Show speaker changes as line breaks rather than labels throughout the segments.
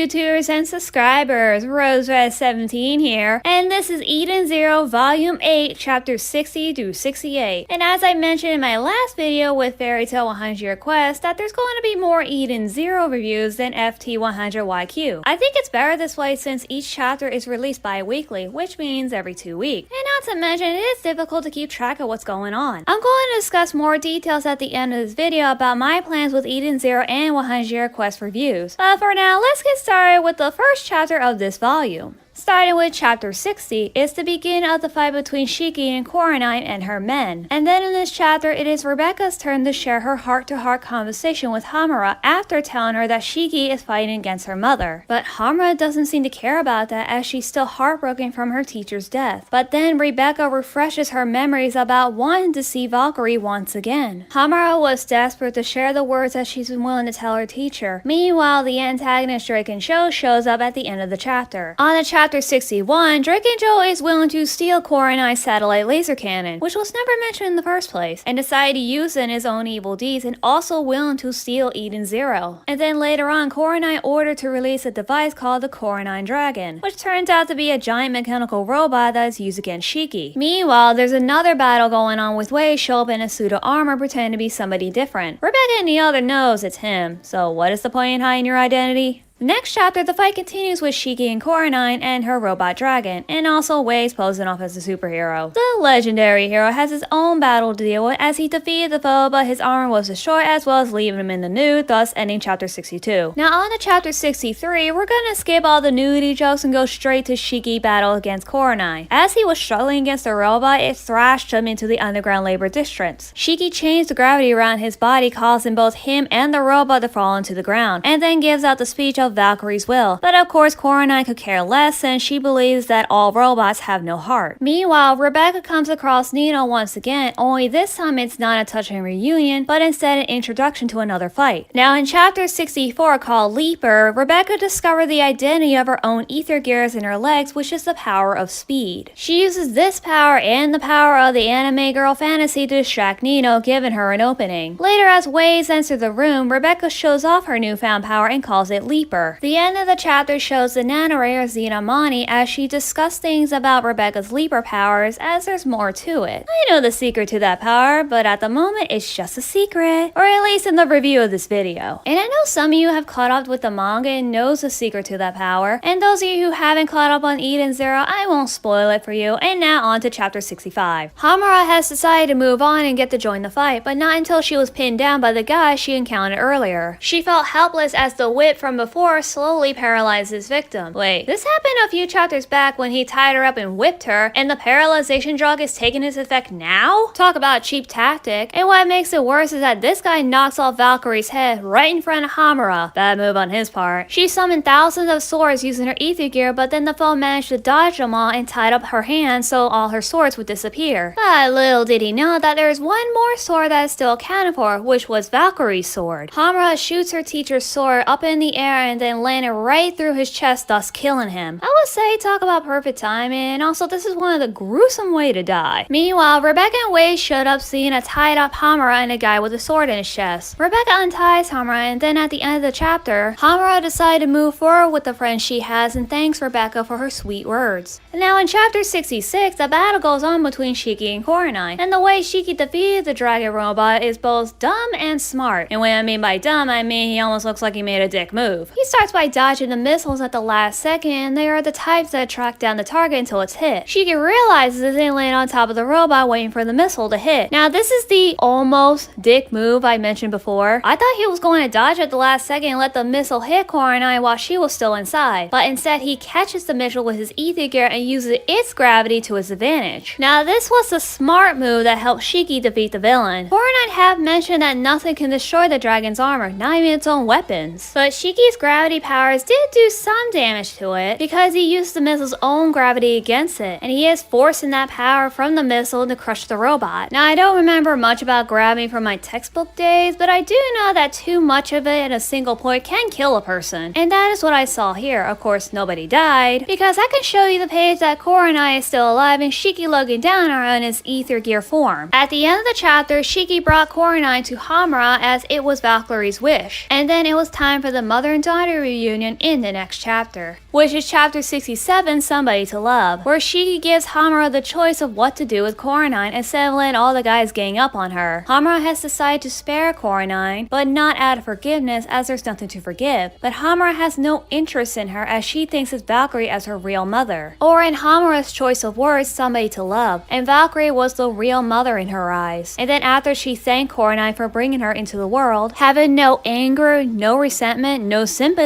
YouTubers and subscribers, RoseRed17 here, and this is Eden Zero Volume 8, Chapters 60 through 68. And as I mentioned in my last video with Fairy Tail 100 Year Quest, that there's going to be more Eden Zero reviews than FT100YQ. I think it's better this way since each chapter is released bi-weekly, which means every 2 weeks. And not to mention, it is difficult to keep track of what's going on. I'm going to discuss more details at the end of this video about my plans with Eden Zero and 100 Year Quest reviews. But for now, let's get started with the first chapter of this volume. Starting with chapter 60 is the beginning of the fight between Shiki and Coraline and her men. And then in this chapter, it is Rebecca's turn to share her heart-to-heart conversation with Hamura after telling her that Shiki is fighting against her mother. But Hamura doesn't seem to care about that as she's still heartbroken from her teacher's death. But then Rebecca refreshes her memories about wanting to see Valkyrie once again. Hamura was desperate to share the words that she's been willing to tell her teacher. Meanwhile, the antagonist Drake and Joe shows up at the end of the chapter. On the Chapter 61, Drake and Joe is willing to steal Coraline's satellite laser cannon, which was never mentioned in the first place, and decide to use it in his own evil deeds, and also willing to steal Eden Zero. And then later on, Coraline ordered to release a device called the Coraline Dragon, which turns out to be a giant mechanical robot that is used against Shiki. Meanwhile, there's another battle going on with Wei show up in a suit of armor pretending to be somebody different. Rebecca and the other knows it's him, so what is the point in hiding your identity? Next chapter, the fight continues with Shiki and Coraline and her robot dragon, and also Wei's posing off as a superhero. The legendary hero has his own battle to deal with as he defeated the foe, but his armor was destroyed as well as leaving him in the nude, thus ending chapter 62. Now on to chapter 63, we're gonna skip all the nudity jokes and go straight to Shiki battle against Coraline. As he was struggling against the robot, it thrashed him into the underground labor districts. Shiki changed the gravity around his body, causing both him and the robot to fall into the ground, and then gives out the speech of Valkyrie's will. But of course, Coraline could care less since she believes that all robots have no heart. Meanwhile, Rebecca comes across Nino once again, only this time it's not a touching reunion, but instead an introduction to another fight. Now in chapter 64 called Leaper, Rebecca discovered the identity of her own ether gears in her legs, which is the power of speed. She uses this power and the power of the anime girl fantasy to distract Nino, giving her an opening. Later, as Wei's enters the room, Rebecca shows off her newfound power and calls it Leaper. The end of the chapter shows the narrator Xena Mani as she discusses things about Rebecca's Leaper powers, as there's more to it. I know the secret to that power, but at the moment it's just a secret, or at least in the review of this video. And I know some of you have caught up with the manga and knows the secret to that power, and those of you who haven't caught up on Eden Zero, I won't spoil it for you. And now on to chapter 65. Hamura has decided to move on and get to join the fight, but not until she was pinned down by the guy she encountered earlier. She felt helpless as the whip from before slowly paralyzed his victim. Wait, this happened a few chapters back when he tied her up and whipped her, and the paralyzation drug is taking its effect now? Talk about a cheap tactic. And what makes it worse is that this guy knocks off Valkyrie's head right in front of Hamura. Bad move on his part. She summoned thousands of swords using her ether gear, but then the foe managed to dodge them all and tied up her hands so all her swords would disappear. But little did he know that there's one more sword that is still accounted for, which was Valkyrie's sword. Hamura shoots her teacher's sword up in the air and then landed right through his chest, thus killing him. I would say talk about perfect timing, and also this is one of the gruesome way to die. Meanwhile, Rebecca and Wei showed up seeing a tied up Hamura and a guy with a sword in his chest. Rebecca unties Hamura, and then at the end of the chapter, Hamura decided to move forward with the friend she has and thanks Rebecca for her sweet words. And now in chapter 66, a battle goes on between Shiki and Coraline, and the way Shiki defeated the dragon robot is both dumb and smart. And when I mean by dumb, I mean he almost looks like he made a dick move. He starts by dodging the missiles at the last second, and they are the types that track down the target until it's hit. Shiki realizes it and land on top of the robot waiting for the missile to hit. Now this is the almost dick move I mentioned before. I thought he was going to dodge at the last second and let the missile hit Coraline while she was still inside, but instead he catches the missile with his ether gear and uses its gravity to his advantage. Now this was a smart move that helped Shiki defeat the villain. Coraline have mentioned that nothing can destroy the dragon's armor, not even its own weapons, but Shiki's gravity powers did do some damage to it because he used the missile's own gravity against it, and he is forcing that power from the missile to crush the robot. Now I don't remember much about gravity from my textbook days, but I do know that too much of it at a single point can kill a person, and that is what I saw here. Of course nobody died, because I can show you the page that Coraline is still alive and Shiki looking down on her in his ether gear form. At the end of the chapter, Shiki brought Coraline to Hamura as it was Valkyrie's wish, and then it was time for the mother and daughter another reunion in the next chapter, which is chapter 67, Somebody to Love, where Shiki gives Hamura the choice of what to do with Coraline instead of letting all the guys gang up on her. Hamura has decided to spare Coraline, but not out of forgiveness as there's nothing to forgive. But Hamura has no interest in her as she thinks of Valkyrie as her real mother. Or in Hamura's choice of words, Somebody to Love, and Valkyrie was the real mother in her eyes. And then after she thanked Coraline for bringing her into the world, having no anger, no resentment, no sympathy,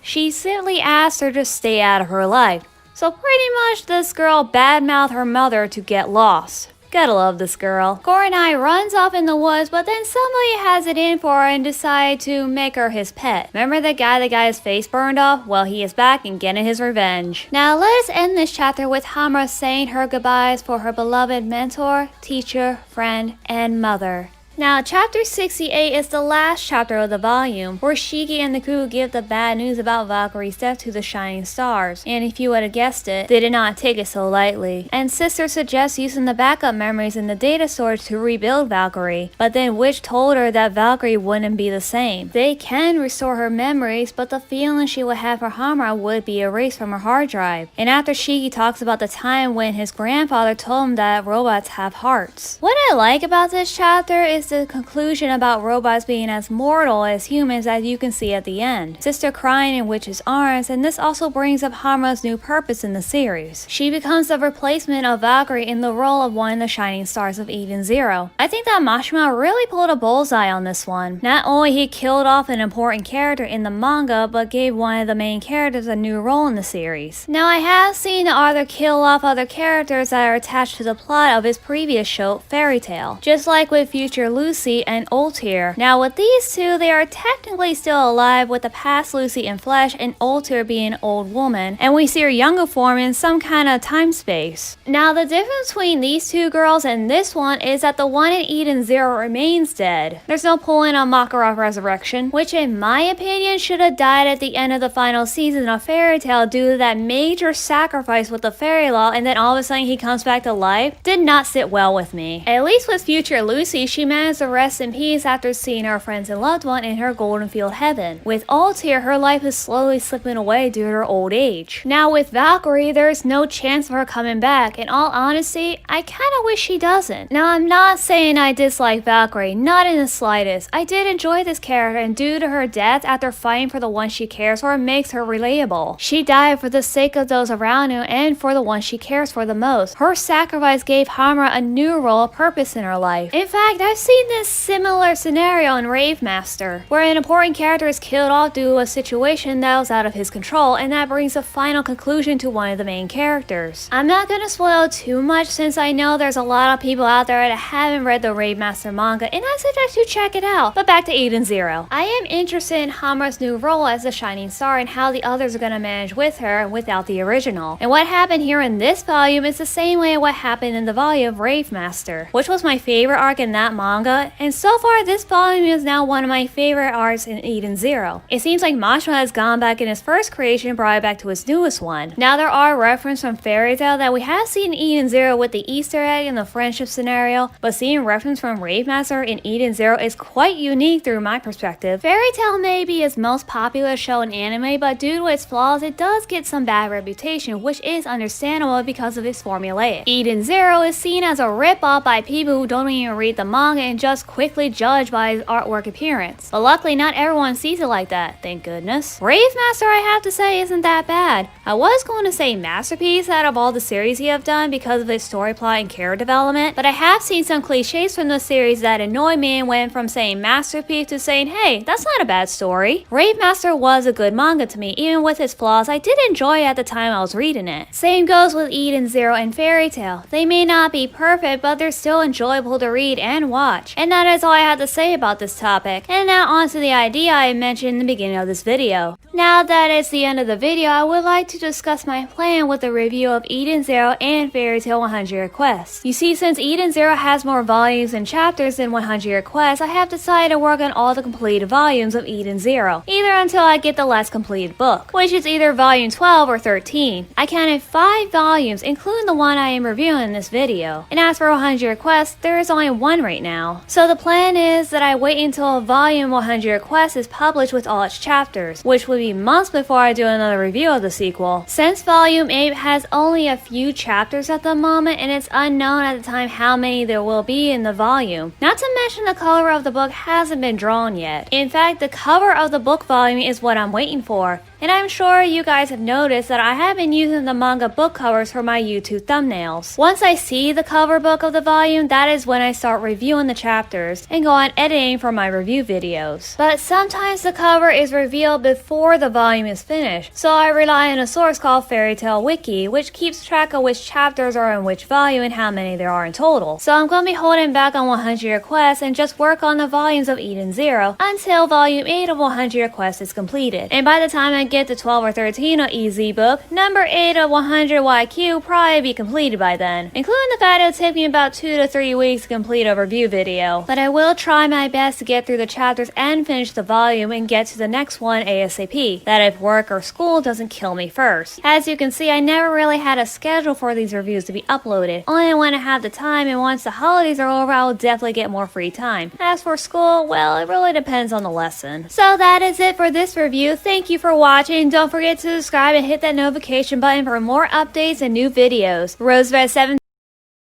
she simply asked her to stay out of her life. So pretty much this girl badmouthed her mother to get lost. Gotta love this girl. Coraline runs off in the woods, but then somebody has it in for her and decide to make her his pet. Remember the guy that got his face burned off? Well, he is back and getting his revenge. Now let us end this chapter with Hamura saying her goodbyes for her beloved mentor, teacher, friend, and mother. Now, chapter 68 is the last chapter of the volume, where Shiki and the crew give the bad news about Valkyrie's death to the Shining Stars, and if you would have guessed it, they did not take it so lightly. And Sister suggests using the backup memories in the data storage to rebuild Valkyrie, but then Witch told her that Valkyrie wouldn't be the same. They can restore her memories, but the feeling she would have for Hamura would be erased from her hard drive. And after Shiki talks about the time when his grandfather told him that robots have hearts. What I like about this chapter is the conclusion about robots being as mortal as humans as you can see at the end. Sister crying in Witch's arms, and this also brings up Hamura's new purpose in the series. She becomes the replacement of Valkyrie in the role of one of the Shining Stars of Eden Zero. I think that Mashima really pulled a bullseye on this one. Not only he killed off an important character in the manga, but gave one of the main characters a new role in the series. Now I have seen the author kill off other characters that are attached to the plot of his previous show, Fairy Tail, just like with future Lucy and Altair. Now with these two, they are technically still alive, with the past Lucy in flesh and Altair being an old woman, and we see her younger form in some kind of time space. Now the difference between these two girls and this one is that the one in Eden Zero remains dead. There's no pulling on Makarov Resurrection, which in my opinion should have died at the end of the final season of Fairy Tail due to that major sacrifice with the fairy law, and then all of a sudden he comes back to life. Did not sit well with me. At least with future Lucy, she managed to rest in peace after seeing her friends and loved one in her Golden Field heaven. With Altair, her life is slowly slipping away due to her old age. Now with Valkyrie, there's no chance of her coming back. In all honesty, I kinda wish she doesn't. Now I'm not saying I dislike Valkyrie, not in the slightest. I did enjoy this character, and due to her death after fighting for the one she cares for, makes her relatable. She died for the sake of those around her and for the one she cares for the most. Her sacrifice gave Hamura a new role of purpose in her life. In fact, I've seen this similar scenario in Rave Master, where an important character is killed off due to a situation that was out of his control, and that brings a final conclusion to one of the main characters. I'm not gonna spoil too much since I know there's a lot of people out there that haven't read the Rave Master manga, and I suggest you check it out. But back to Eden Zero. I am interested in Hamura's new role as the Shining Star and how the others are gonna manage with her without the original. And what happened here in this volume is the same way what happened in the volume of Rave Master, which was my favorite arc in that manga, and so far this volume is now one of my favorite arcs in Eden Zero. It seems like Mashima has gone back in his first creation and brought it back to his newest one. Now there are references from Fairy Tail that we have seen in Eden Zero with the Easter egg and the friendship scenario, but seeing reference from Rave Master in Eden Zero is quite unique through my perspective. Fairy Tail may be his most popular show in anime, but due to its flaws, it does get some bad reputation, which is understandable because of its formulaic. Eden Zero is seen as a rip-off by people who don't even read the manga and just quickly judge by his artwork appearance. But luckily not everyone sees it like that, thank goodness. Rave Master, I have to say, isn't that bad. I was going to say masterpiece out of all the series he have done because of its story plot and character development, but I have seen some cliches from the series that annoy me and went from saying masterpiece to saying, hey, that's not a bad story. Rave Master was a good manga to me, even with its flaws. I did enjoy it at the time I was reading it. Same goes with Eden Zero and Fairy Tail. They may not be perfect, but they're still enjoyable to read and watch. And that is all I have to say about this topic. And now on to the idea I mentioned in the beginning of this video. Now that it's the end of the video, I would like to discuss my plan with the review of Eden Zero and Fairy Tail 100 Year Quest. You see, since Eden Zero has more volumes and chapters than 100 Year Quest, I have decided to work on all the completed volumes of Eden Zero, either until I get the last completed book, which is either volume 12 or 13. I counted 5 volumes, including the one I am reviewing in this video. And as for 100 Year Quest, there is only one right now. now. So the plan is that I wait until Volume 100 Quest is published with all its chapters, which would be months before I do another review of the sequel. Since Volume 8 has only a few chapters at the moment, and it's unknown at the time how many there will be in the volume. Not to mention the cover of the book hasn't been drawn yet. In fact, the cover of the book volume is what I'm waiting for. And I'm sure you guys have noticed that I have been using the manga book covers for my YouTube thumbnails. Once I see the cover book of the volume, that is when I start reviewing the chapters and go on editing for my review videos. But sometimes the cover is revealed before the volume is finished, so I rely on a source called Fairy Tail Wiki, which keeps track of which chapters are in which volume and how many there are in total. So I'm going to be holding back on 100 Quest and just work on the volumes of Eden Zero until Volume 8 of 100 Quest is completed. And by the time I get to 12 or 13 on EZ Book, number 8 of 100 YQ will probably be completed by then, including the fact it will take me about 2 to 3 weeks to complete a review video. But I will try my best to get through the chapters and finish the volume and get to the next one ASAP, that if work or school doesn't kill me first. As you can see, I never really had a schedule for these reviews to be uploaded, only when I have the time, and once the holidays are over I will definitely get more free time. As for school, well, it really depends on the lesson. So that is it for this review. Thank you for watching. Don't forget to subscribe and hit that notification button for more updates and new videos. Rosebud 7